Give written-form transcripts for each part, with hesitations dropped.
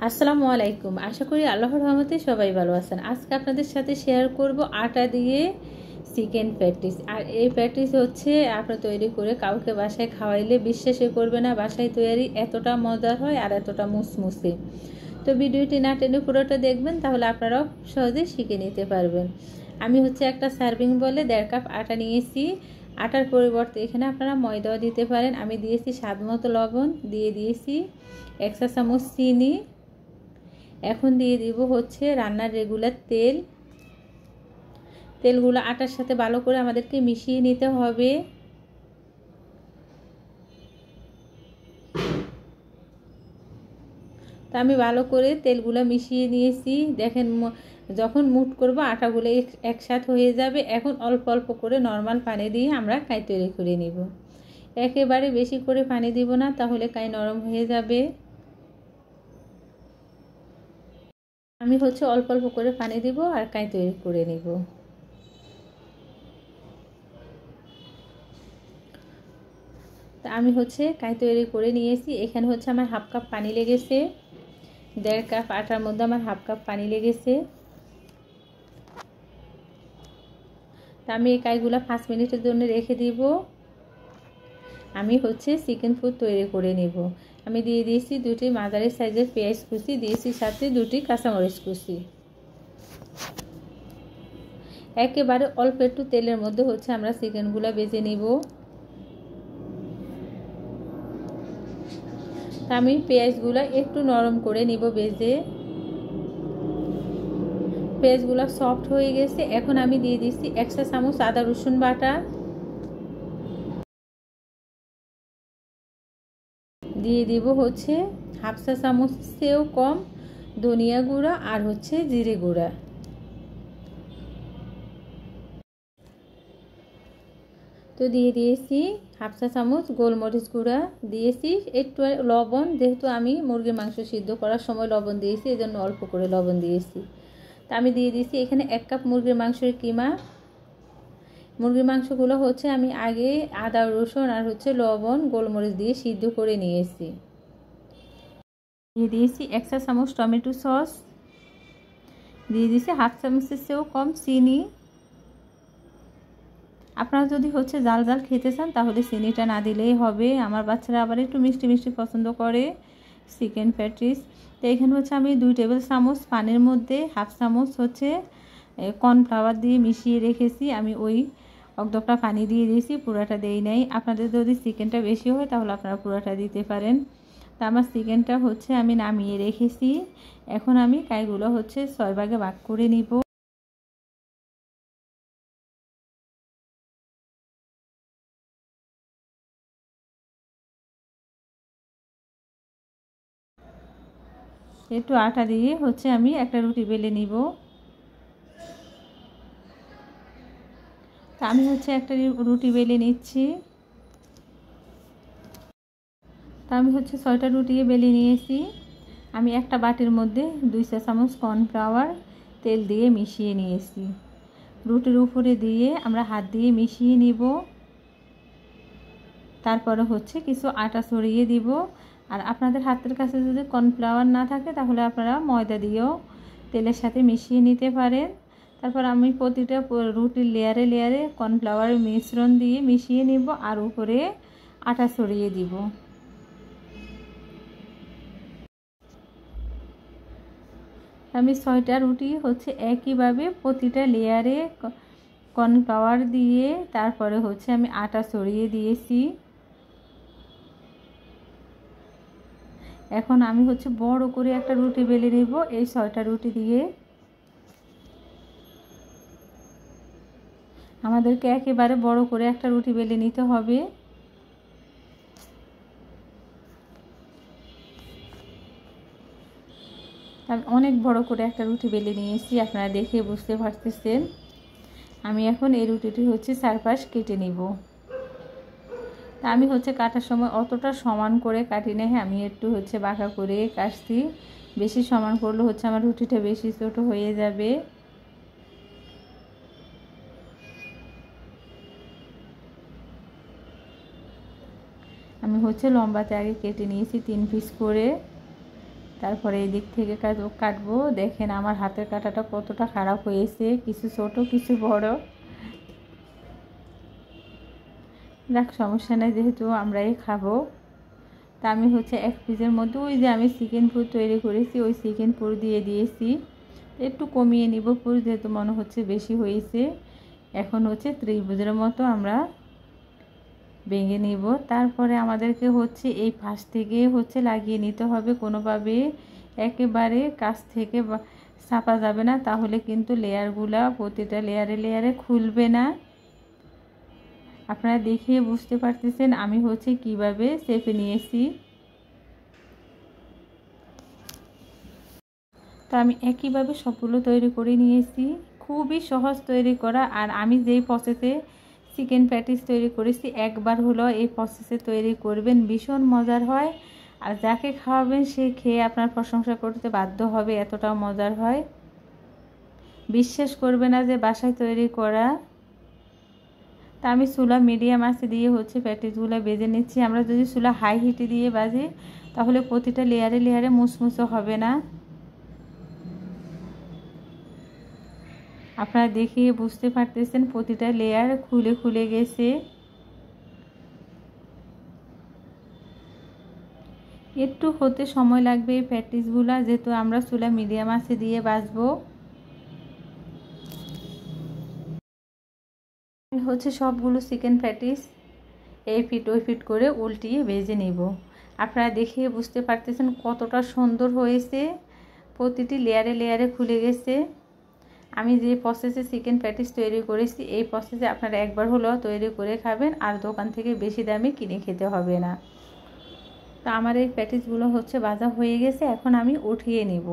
আসসালামু আলাইকুম। আশা করি আল্লাহর রহমতে সবাই ভালো আছেন। আজকে আপনাদের সাথে শেয়ার করব আটা দিয়ে চিকেন প্যাটিস। আর এই প্যাটিস হচ্ছে আপনারা তৈরি করে কাউকে বাসায় খাওয়াইলে বিশ্বাসই করবে না বাসায় তৈরি এতটা মজার হয় আর এতটা মুসমুসে। তো ভিডিওটি না টেনে পুরোটা দেখবেন, তাহলে আপনারাও সহজে শিখে নিতে পারবেন। আমি হচ্ছে একটা সার্ভিং বলে 1.5 কাপ আটা নিয়েছি। আটার পরিবর্তে এখানে আপনারা ময়দাও দিতে পারেন। আমি দিয়েছি স্বাদ মতো লবণ, দিয়ে দিয়েছি 1 চা চামচ চিনি। এখন দিয়ে দিব হচ্ছে রান্নার রেগুলার তেল। তেলগুলো আটার সাথে ভালো করে আমাদেরকে মিশিয়ে নিতে হবে। তো আমি ভালো করে তেলগুলো মিশিয়ে নিয়েছি। দেখেন যখন মুট করব আটাগুলো একসাথ হয়ে যাবে। এখন অল্প অল্প করে নর্মাল পানি দিয়ে আমরা কাই তৈরি করে নিব। একেবারে বেশি করে পানি দিব না, তাহলে কাই নরম হয়ে যাবে। আমি হচ্ছে অল্প অল্প করে পানি দিব আর কাই তৈরি করে নিব। তা আমি হচ্ছে কাই তৈরি করে নিয়েছি। এখানে হচ্ছে আমার 1/2 কাপ পানি লেগেছে। 1.5 কাপ আটার মধ্যে আমার 1/2 কাপ পানি লেগেছে। তা আমি এই কাইগুলো 5 মিনিটের জন্য রেখে দিব। আমি হচ্ছে চিকেন ফুড তৈরি করে নেব। আমি দিয়ে দিয়েছি 2টি মাঝারি সাইজের পেঁয়াজ কুচি, দিয়েছি সাথে 2টি কাঁচামরিচ কুচি। একেবারে অল্প একটু তেলের মধ্যে হচ্ছে আমরা চিকেনগুলো ভেজে নেব। আমি পেঁয়াজগুলো একটু নরম করে নিব ভেজে। পেঁয়াজগুলো সফট হয়ে গেছে। এখন আমি দিয়ে দিচ্ছি 1 চা চামচ আদা রসুন বাটা, দিয়ে দিব হচ্ছে 1/2 চা চামচেও কম ধনিয়া গুঁড়া আর হচ্ছে জিরে গুঁড়া। তো দিয়ে দিয়েছি 1/2 চা চামচ গোলমরিচ গুঁড়া, দিয়েছি একটু লবণ। যেহেতু আমি মুরগির মাংস সিদ্ধ করার সময় লবণ দিয়েছি, এই জন্য অল্প করে লবণ দিয়েছি। তা আমি দিয়ে দিয়েছি এখানে 1 কাপ মুরগির মাংসের কিমা। মুরগির মাংসগুলো হচ্ছে আমি আগে আদা রসুন আর হচ্ছে লবণ গোলমরিচ দিয়ে সিদ্ধ করে নিয়েছি। দিয়ে দিয়েছি 1 চা চামচ টমেটো সস, দিয়ে দিয়েছি 1/2 চামচের চেয়েও কম চিনি। আপনারা যদি হচ্ছে জাল জাল খেতে চান তাহলে চিনিটা না দিলেই হবে। আমার বাচ্চারা আবার একটু মিষ্টি মিষ্টি পছন্দ করে চিকেন প্যাটিস। তো এখানে হচ্ছে আমি 2 টেবিল চামচ পানির মধ্যে 1/2 চামচ হচ্ছে কর্নফ্লাওয়ার দিয়ে মিশিয়ে রেখেছি। আমি ওই অর্ধেকটা পানি দিয়ে দিয়েছি, পুরাটা দেই নাই। আপনাদের যদি চিকেনটা বেশি হয় তাহলে আপনারা পুরাটা দিতে পারেন। তা আমার চিকেনটা হচ্ছে আমি নামিয়ে রেখেছি। এখন আমি কাইগুলো হচ্ছে 6 ভাগে ভাগ করে নিব। একটু আটা দিয়ে হচ্ছে আমি একটা রুটি বেলে নিব। তা আমি হচ্ছে একটা রুটি বেলে নিচ্ছি। তা আমি হচ্ছে 6টা রুটি বেলে নিয়েছি। আমি একটা বাটির মধ্যে 2 চা চামচ কর্নফ্লাওয়ার তেল দিয়ে মিশিয়ে নিয়েছি। রুটির উপরে দিয়ে আমরা হাত দিয়ে মিশিয়ে নিব। তারপরে হচ্ছে কিছু আটা ছড়িয়ে দিব। আর আপনাদের হাতের কাছে যদি কর্নফ্লাওয়ার না থাকে তাহলে আপনারা ময়দা দিয়েও তেলের সাথে মিশিয়ে নিতে পারেন। তারপর আমি প্রতিটা রুটির লেয়ারে লেয়ারে কর্নফ্লাওয়ারের মিশ্রণ দিয়ে মিশিয়ে নিব আর উপরে আটা ছড়িয়ে দিব। আমি 6টা রুটি হচ্ছে একইভাবে প্রতিটা লেয়ারে কর্নফ্লাওয়ার দিয়ে তারপরে হচ্ছে আমি আটা ছড়িয়ে দিয়েছি। এখন আমি হচ্ছে বড় করে একটা রুটি বেলে নেব এই 6টা রুটি দিয়ে। আমাদেরকে একেবারে বড় করে একটা রুটি বেলে নিতে হবে। আমি অনেক বড় করে একটা রুটি বেলে নিয়েছি, আপনারা দেখে বুঝতে পারতেছেন। আমি এখন এই রুটিটি হচ্ছে চারপাশ কেটে নিব। তা আমি হচ্ছে কাটার সময় অতটা সমান করে কাটি না, আমি একটু হচ্ছে বাঁকা করে কাটছি। বেশি সমান করলে হচ্ছে আমার রুটিটা বেশি ছোট হয়ে যাবে। আমি হচ্ছে লম্বাতে আগে কেটে নিয়েছি 3 পিস করে। তারপরে এই দিক থেকে কাটবো। দেখেন আমার হাতের কাটাটা কতটা খারাপ হয়েছে, কিছু ছোট কিছু বড়। যাক, সমস্যা নেই, যেহেতু আমরাই খাবো। তা আমি এক পিসের মধ্যে ওই যে আমি চিকেন পুর তৈরি করেছি ওই চিকেন পুর দিয়ে দিয়েছি। একটু কমিয়ে নিব পুর, যেহেতু মনে হচ্ছে বেশি হয়েছে। এখন ত্রিভুজের মতো আমরা ভেঙে নিব। তারপরে আমাদেরকে এই পাশ থেকে লাগিয়ে নিতে হবে কোনোভাবে, একেবারে কাছ থেকে চাপা যাবে না, তাহলে কিন্তু লেয়ারগুলা প্রতিটা লেয়ারে লেয়ারে খুলবে না। আপনারা দেখিয়ে বুঝতে পারতেছেন আমি কিভাবে চেপে নিয়েছি। তো আমি একইভাবে সবগুলো তৈরি করে নিয়েছি। খুবই সহজ তৈরি করা। আর আমি যেই প্রসেসে চিকেন প্যাটিস তৈরি করেছি, একবার হলো এই প্রসেসে তৈরি করবেন, ভীষণ মজার হয়। আর যাকে খাওয়াবেন সে খেয়ে আপনার প্রশংসা করতে বাধ্য হবে, এতটাও মজার হয়। বিশ্বাস করবে না যে বাসায় তৈরি করা। তা আমি চুলা মিডিয়াম আঁচে দিয়ে প্যাটিসগুলো ভেজে নিচ্ছি। আমরা যদি চুলা হাই হিটে দিয়ে ভাজি তাহলে প্রতিটা লেয়ারে লেয়ারে মুসমুসো হবে না। আপনারা দেখিয়ে বুঝতে পারতেছেন প্রতিটা লেয়ার খুলে খুলে গেছে। একটু হতে সময় লাগবে এই প্যাটিসগুলা, যেহেতু আমরা চুলা মিডিয়াম আঁচে দিয়ে ভাজবো। সবগুলো চিকেন প্যাটিস এই ফিট ওই ফিট করে উল্টিয়ে ভেজে নিব। আপনারা দেখিয়ে বুঝতে পারতেছেন কতটা সুন্দর হয়েছে, প্রতিটি লেয়ারে লেয়ারে খুলে গেছে। আমি যে প্রসেসে চিকেন প্যাটিস তৈরি করেছি এই প্রসেসে আপনারা একবার হলেও তৈরি করে খাবেন, আর দোকান থেকে বেশি দামে কিনে খেতে হবে না। তো আমার এই প্যাটিসগুলো ভাজা হয়ে গেছে, এখন আমি উঠিয়ে নিব।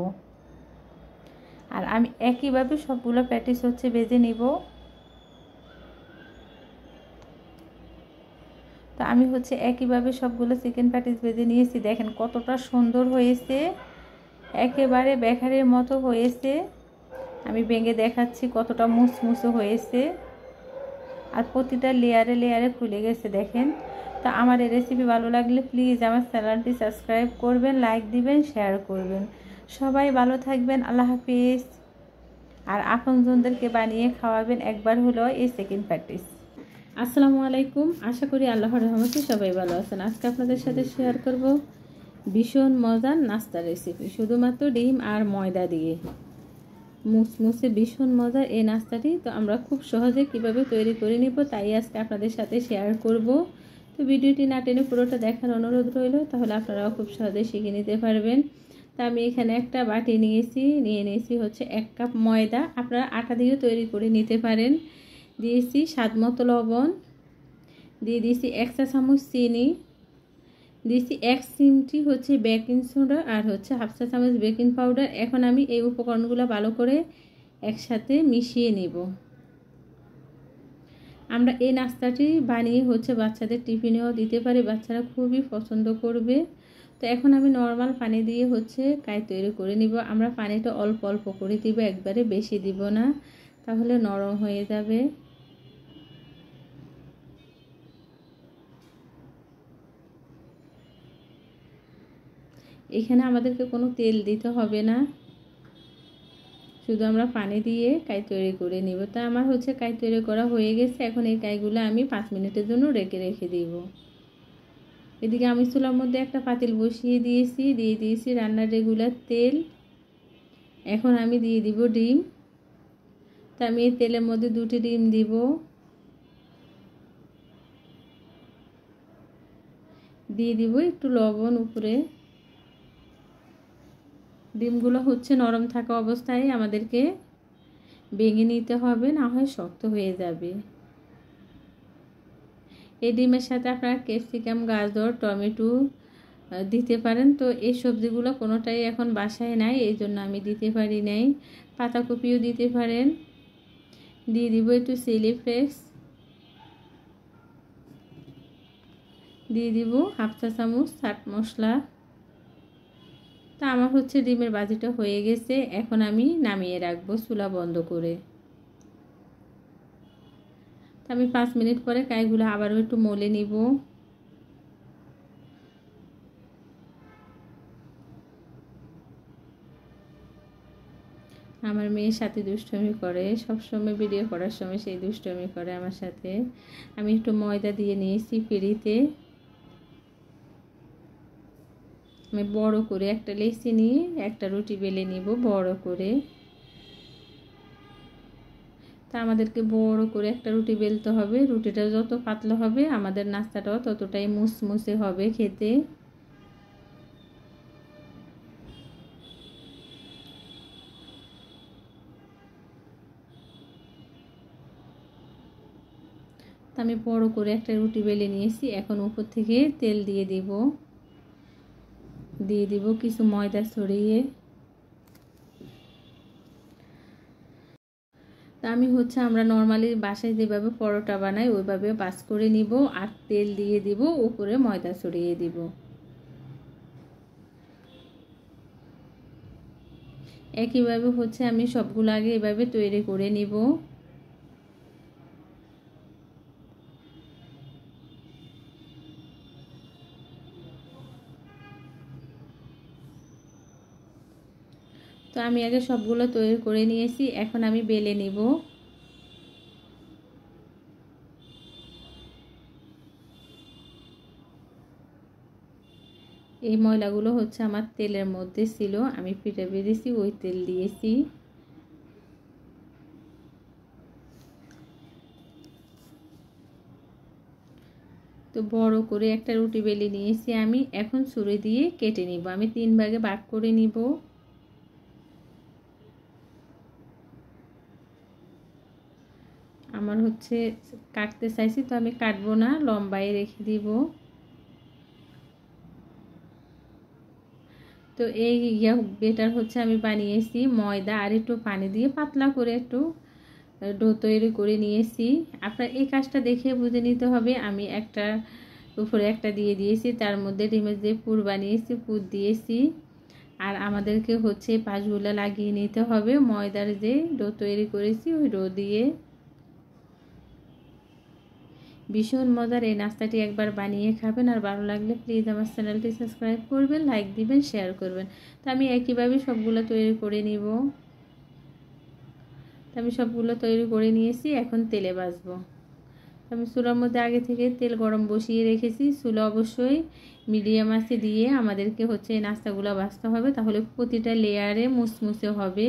আর আমি একইভাবে সবগুলো প্যাটিস ভেজে নিব। তো আমি একইভাবে সবগুলো চিকেন প্যাটিস ভেজে নিয়েছি। দেখেন কতটা সুন্দর হয়েছে, একেবারে বেকারের মতো হয়েছে। আমি ভেঙে দেখাচ্ছি কতটা মুসমুসে হয়েছে, আর প্রতিটা লেয়ারে লেয়ারে খুলে গেছে দেখেন। তো আমার এই রেসিপি ভালো লাগলে প্লিজ আমার চ্যানেলটি সাবস্ক্রাইব করবেন, লাইক দিবেন, শেয়ার করবেন। সবাই ভালো থাকবেন, আল্লাহ হাফিজ। আর আপনজনদেরকে বানিয়ে খাওয়াবেন একবার হলেও এই চিকেন প্যাটিস। আসসালামু আলাইকুম, আশা করি আল্লাহর রহমতে সবাই ভালো আছেন। আজকে আপনাদের সাথে শেয়ার করব ভীষণ মজার নাস্তা রেসিপি, শুধুমাত্র ডিম আর ময়দা দিয়ে মুসমুসে ভীষণ মজার এই নাস্তাটি। তো আমরা খুব সহজে কিভাবে তৈরি করে নিব তাই আজকে আপনাদের সাথে শেয়ার করব। তো ভিডিওটি না টেনে পুরোটা দেখার অনুরোধ রইল, তাহলে আপনারাও খুব সহজে শিখে নিতে পারবেন। তো আমি এখানে একটা বাটি নিয়ে নিয়েছি 1 কাপ ময়দা। আপনারা আটা দিয়েও তৈরি করে নিতে পারেন। দিয়েছি স্বাদমতো লবণ, দিয়ে দিয়েছি 1 চা চামচ চিনি, দিয়েছি 1 চিমটি বেকিং সোডা, আর 1/2 চা চামচ বেকিং পাউডার। এখন আমি এই উপকরণগুলো ভালো করে একসাথে মিশিয়ে নিব। আমরা এই নাস্তাটি বানিয়ে বাচ্চাদের টিফিনেও দিতে পারি, বাচ্চারা খুবই পছন্দ করবে। তো এখন আমি নর্মাল পানি দিয়ে কাই তৈরি করে নিব। আমরা পানিটা অল্প অল্প করে দিব, একবারে বেশি দিব না, তাহলে নরম হয়ে যাবে। এখানে আমাদেরকে কোনো তেল দিতে হবে না, শুধু আমরা পানি দিয়ে কাই তৈরি করে নিব। তা আমার কাই তৈরি করা হয়ে গেছে। এখন এই কাইগুলো আমি 5 মিনিটের জন্য রেখে দিব। এদিকে আমি চুলার মধ্যে একটা পাতিল বসিয়ে দিয়েছি রান্নার রেগুলার তেল। এখন আমি দিয়ে দিব ডিম। তা আমি এই তেলের মধ্যে 2টি ডিম দিব। দিয়ে দিব একটু লবণ উপরে। ডিমগুলো নরম থাকা অবস্থায় আমাদেরকে ভেঙে নিতে হবে, না হয় শক্ত হয়ে যাবে। এই ডিমের সাথে আপনারা ক্যাপসিকাম, গাজর, টমেটো দিতে পারেন। তো এই সবজিগুলো কোনোটাই এখন বাসায় নাই, এই জন্য আমি দিতে পারি নাই। পাতাকপিও দিতে পারেন। দিয়ে দিব একটু চিলি ফ্লেক্স, দিয়ে দিব 1/2 চা চামচ চাট মশলা। তা আমার ডিমের ভাজিটা হয়ে গেছে। এখন আমি নামিয়ে রাখবো চুলা বন্ধ করে। তা আমি 5 মিনিট পরে কাইগুলো আবারও একটু মলে নিব। আমার মেয়ের সাথে দুষ্টুমি করে, সবসময় ভিডিও করার সময় সেই দুষ্টুমি করে আমার সাথে। আমি একটু ময়দা দিয়ে নিয়েছি ফ্রিতে। আমি বড় করে একটা লেচি নিয়ে একটা রুটি বেলে নিব বড় করে। তা আমাদেরকে বড় করে একটা রুটি বেলতে হবে। রুটিটা যত পাতলা হবে আমাদের নাস্তাটাও ততটাই মুসমুসে হবে খেতে। তা আমি বড় করে একটা রুটি বেলে নিয়েছি। এখন উপর থেকে তেল দিয়ে দিব কিছু ময়দা ছড়িয়ে। তা আমি আমরা নর্মালি বাসায় যেভাবে পরোটা বানাই ওইভাবে বাস করে নিব আর তেল দিয়ে দিব, উপরে ময়দা ছড়িয়ে দিব। একইভাবে আমি সবগুলো আগে এভাবে তৈরি করে নিব। তো আমি আগে সবগুলো তৈরি করে নিয়েছি, এখন আমি বেলে নিব। এই ময়লাগুলো আমার তেলের মধ্যে ছিল, আমি পিঠে ভেজেছি ওই তেল দিয়েছি। তো বড় করে একটা রুটি বেলে নিয়েছি আমি, এখন ছুরি দিয়ে কেটে নিব। আমি 3 ভাগে ভাগ করে নিব। আমার কাটতে চাইছি, তো আমি কাটবো না, লম্বায় রেখে দিব। তো এই বেটার আমি বানিয়েছি ময়দা আর একটু পানি দিয়ে পাতলা করে একটু ডো তৈরি করে নিয়েছি। আপনার এই কাজটা দেখে বুঝে নিতে হবে। আমি একটা উপরে একটা দিয়ে দিয়েছি, তার মধ্যে ডিমের যে পুর বানিয়েছি পুর দিয়েছি। আর আমাদেরকে পাশগুলো লাগিয়ে নিতে হবে ময়দার যে ডো তৈরি করেছি ওই ডো দিয়ে। ভীষণ মজার এই নাস্তাটি একবার বানিয়ে খাবেন, আর ভালো লাগলে প্লিজ আমার চ্যানেলটি সাবস্ক্রাইব করবেন, লাইক দিবেন, শেয়ার করবেন। তো আমি একইভাবে সবগুলো তৈরি করে নিব। তো আমি সবগুলো তৈরি করে নিয়েছি, এখন তেলে ভাজবো। আমি চুলার মধ্যে আগে থেকে তেল গরম বসিয়ে রেখেছি। চুলা অবশ্যই মিডিয়াম আঁচে দিয়ে আমাদেরকে এই নাস্তাগুলো ভাজতে হবে, তাহলে প্রতিটা লেয়ারে মুসমুসে হবে।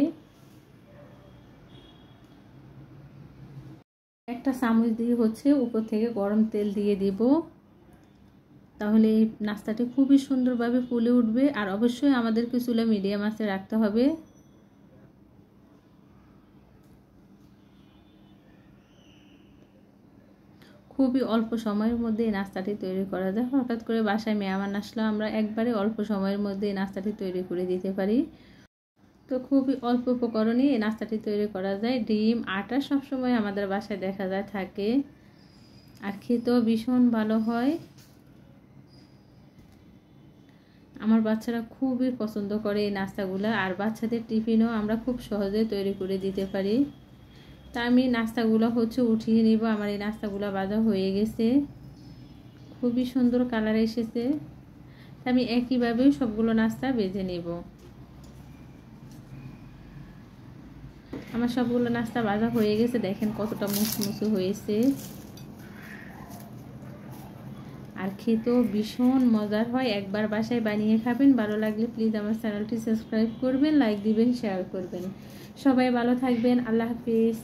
একটা চামচ দিয়ে উপর থেকে গরম তেল দিয়ে দিব, তাহলে এই নাস্তাটি খুবই সুন্দরভাবে ফুলে উঠবে। আর অবশ্যই আমাদেরকে চুলা মিডিয়াম আঁচে রাখতে হবে। খুবই অল্প সময়ের মধ্যে এই নাস্তাটি তৈরি করা যায়। হঠাৎ করে বাসায় মেহমান আসলে আমরা একবারে অল্প সময়ের মধ্যে এই নাস্তাটি তৈরি করে দিতে পারি। তো খুবই অল্প উপকরণে এই নাস্তাটি তৈরি করা যায়। ডিম, আটা সবসময় আমাদের বাসায় দেখা যায় থাকে, আর খেতেও ভীষণ ভালো হয়। আমার বাচ্চারা খুবই পছন্দ করে এই নাস্তাগুলো, আর বাচ্চাদের টিফিনও আমরা খুব সহজে তৈরি করে দিতে পারি। তা আমি নাস্তাগুলো উঠিয়ে নিব। আমার এই নাস্তাগুলো ভাজা হয়ে গেছে, খুবই সুন্দর কালার এসেছে। আমি একইভাবে সবগুলো নাস্তা ভেজে নেব। আমার সবগুলো নাস্তা ভাজা হয়ে গেছে, দেখেন কতটা মুসমুসে হয়েছে। আর খেতেও ভীষণ মজার হয়। একবার বাসায় বানিয়ে খাবেন, ভালো লাগলে প্লিজ আমার চ্যানেলটি সাবস্ক্রাইব করবেন, লাইক দিবেন, শেয়ার করবেন। সবাই ভালো থাকবেন, আল্লাহ হাফিজ।